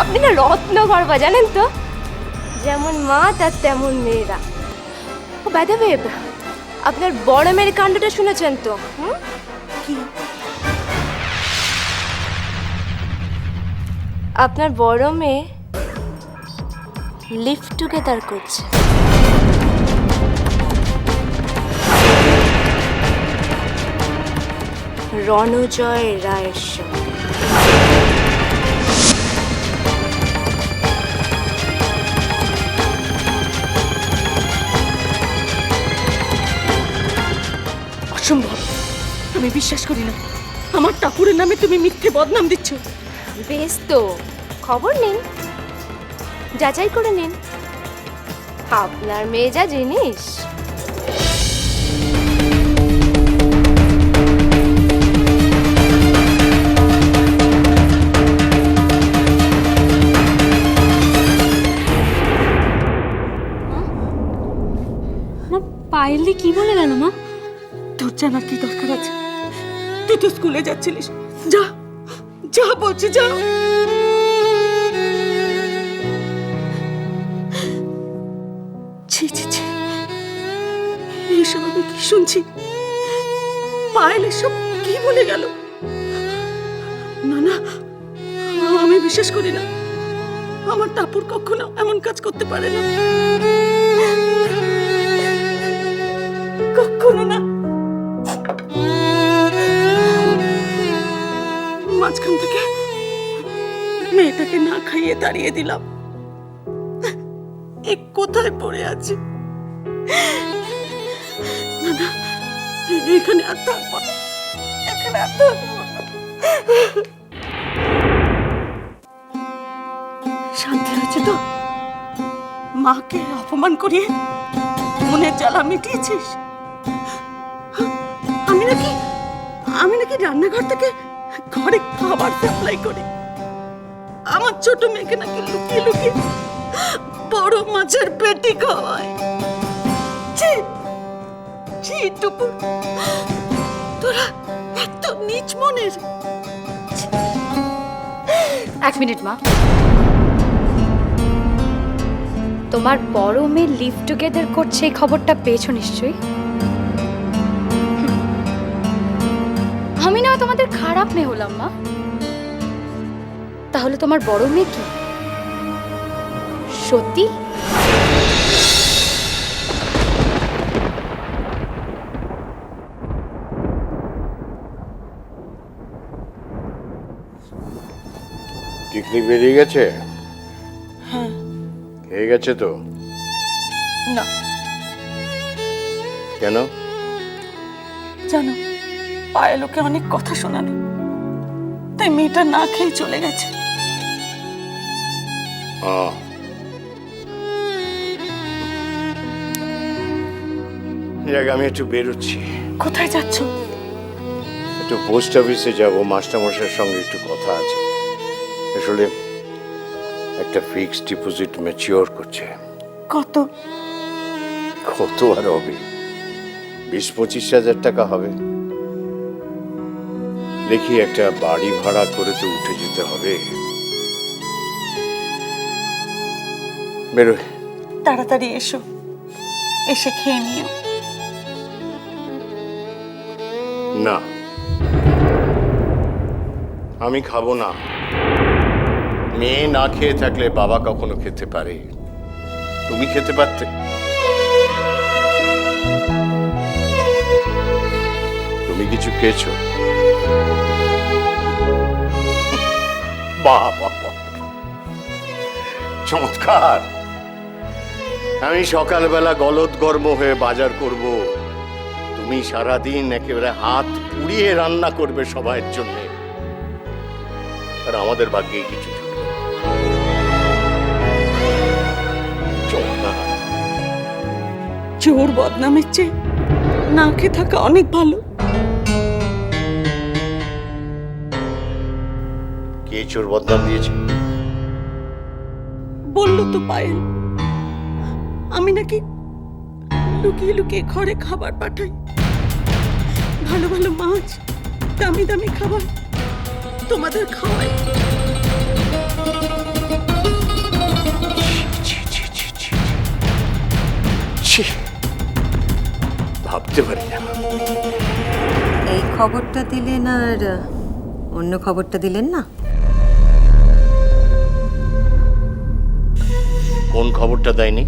আপনি না রত্ন গর্বা, জানেন তো? যেমন মা তার তেমন মেয়েরা। ও বাই দ্য ওয়ে, আপনার বড় মেয়ের কাণ্ডটা শুনেছেন তো? কি? আপনার বড় মেয়ে লিভ টুগেদার করছে। রণজয় রায়ের সঙ্গে। অসম্ভব, আমি বিশ্বাস করি না। আমার টাপুরের নামে তুমি মিথ্যে বদনাম দিচ্ছ। বেশ তো, খবর নিন, যাচাই করে নিন। আপনার মেয়ে যা জিনিস। পায়েলি কি বলে গেল মা? তোর জানার কি দরকার আছে? তুই তো স্কুলে যাচ্ছিলিস। যা যা বলছি, যা। ছি ছি ছি, এইসব আমি কি শুনছি? পায়েল এসব কি বলে গেল? না না, আমি বিশ্বাস করি না। আমার টাপুর কখনো এমন কাজ করতে পারে না, কখনো না। মাঝখান থেকে মেয়েটাকে না খাইয়ে দাঁড়িয়ে দিলাম। এ কোথায় পড়ে আছে? না না, এখানে আর থাকবো না, এখানে আর থাকবো না। শান্তি হয়েছে তো? মাকে অপমান করিয়ে মনের জ্বালা মিটিয়েছিস? আমি নাকি রান্নাঘর থেকে ঘরে খাবার সাপ্লাই করি। আমার ছোট মেয়েকে নাকি লুকিয়ে লুকিয়ে বড় মাছের পেটি খাওয়ায়। ছি ছি টুকু, তোরা এত নীচ মনের। এক মিনিট মা, তোমার বড় মেয়ে লিভ টুগেদার করছে এই খবরটা পেয়েছো নিশ্চয়ই? আমি না তোমাদের খারাপ মেয়ে হলাম মা, তাহলে তোমার বড় মেয়ে কি সত্যি? টিকলি বেরিয়ে গেছে? হ্যাঁ। খেয়ে গেছে তো? না। কেন? জানো, পায়েল ওকে অনেক কথা শোনালো, তাই মেয়েটা না খেয়ে চলে গেছে। আমি একটু বেরোচ্ছি। কোথায় যাচ্ছ? একটু পোস্ট অফিসে যাবো, মাস্টারমশাইয়ের সঙ্গে একটু কথা আছে। আসলে একটা ফিক্সড ডিপোজিট ম্যাচিওর করছে। কত? কত আর হবে, 20-25 হাজার টাকা হবে। দেখি একটা বাড়ি ভাড়া করে তো উঠে যেতে হবে। বেরোয়। তাড়াতাড়ি এসো, এসে খেয়ে নিও। না, আমি খাবো না। মেয়ে না খেয়ে থাকলে বাবা কখনো খেতে পারে? তুমি খেতে পারতে? তুমি কিছু খেয়েছো? বাবা, চমৎকার। আমি সকালবেলা গলদগর্ম হয়ে বাজার করব, তুমি সারাদিন একেবারে হাত পুড়িয়ে রান্না করবে সবার জন্য, আর আমাদের ভাগ্যে কিছু জুটবে। চমৎকার। চোর বদনামের চেয়ে না খেয়ে থাকা অনেক ভালো। কে চোর বদনাম দিয়েছে? বললো তো পায়েল, আমি নাকি লুকিয়ে লুকিয়ে ঘরে খাবার পাঠাই, ভালো ভালো মাছ, দামি দামি খাবার তোমাদের খাওয়াই। বুঝতে পারি না। এই খবরটা দিলেন আর অন্য খবরটা দিলেন না? কোন খবরটা দেয়নি?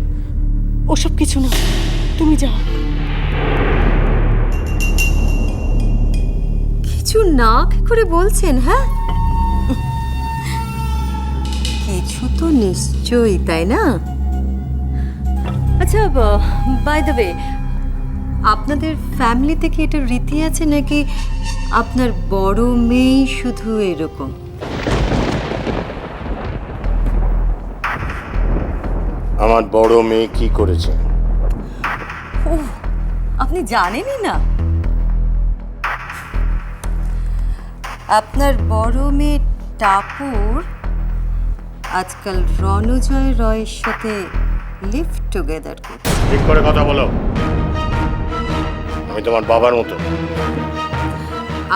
ওসব কিছু না, তুমি যাও। কিছু না করে বলছেন? হ্যাঁ, কিছু তো নিশ্চয়ই, তাই না? আচ্ছা, বাই দ্য ওয়ে, আপনাদের ফ্যামিলিতে কি এটা রীতি আছে নাকি আপনার বড় মেয়েই শুধু এরকম? আমার বড় মেয়ে কি করেছে? ও, আপনি জানেনই না? আপনার বড় মেয়ে টাপুর আজকাল রণজয় রয়ের সাথে লিভ টুগেদার করছে। ঠিক করে কথা বলো। আমি তোমার বাবার মতো।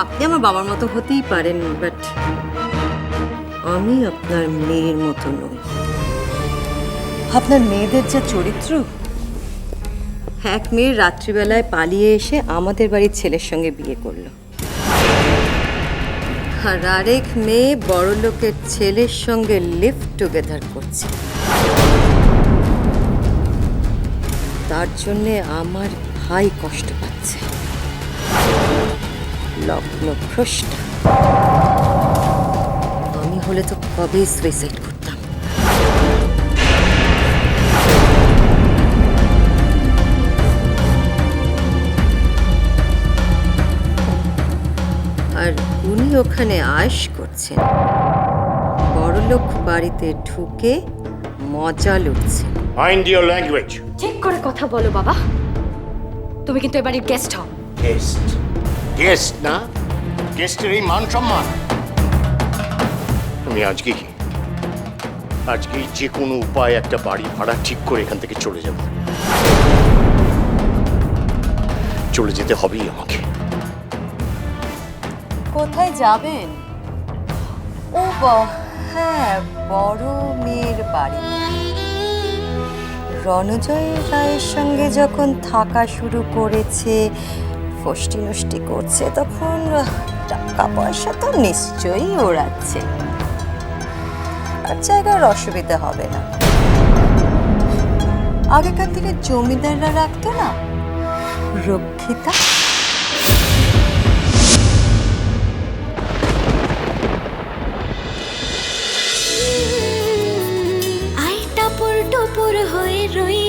আপনি আমার বাবার মতো হতেই পারেন, বাট আমি আপনার মেয়ের মতো নই। আপনার মেয়েদের যা চরিত্র, এক মেয়ে রাত্রিবেলায় পালিয়ে এসে আমাদের বাড়ির ছেলের সঙ্গে বিয়ে করলো, আর আরেক মেয়ে বড়লোকের ছেলের সঙ্গে লিভ টুগেদার করছে। তার জন্যে আমার ভাই কষ্ট পাচ্ছে, লগ্ন ভ্রষ্ট। আমি হলে তো কবেই সুইসাইড করতাম। আর উনি ওখানে আয়েশ করছেন, বড়লোক বাড়িতে ঢুকে মজা লুটছেন। Mind your language. ঠিক করে কথা বলো বাবা, তুমি কিন্তু এবারের গেস্ট হও। গেস্ট? গেস্ট না, গেস্টের এই মান সম্মান। আমি আজকেই যে কোনো উপায় একটা বাড়ি ভাড়া ঠিক করে এখান থেকে চলে যাব। চলে যেতে হবেই আমাকে। কোথায় যাবেন? ও হ্যাঁ, বড় মেয়ের বাড়ি। রণজয় রায়ের সঙ্গে যখন থাকা শুরু করেছে, ফষ্টি নষ্টি করছে, তখন টাকা পয়সা তো নিশ্চয়ই ওড়াচ্ছে। আর জায়গার অসুবিধা হবে না। আগেকার দিনে জমিদাররা রাখতো না রক্ষিতা? আই টাপুর টুপুর হয়ে রই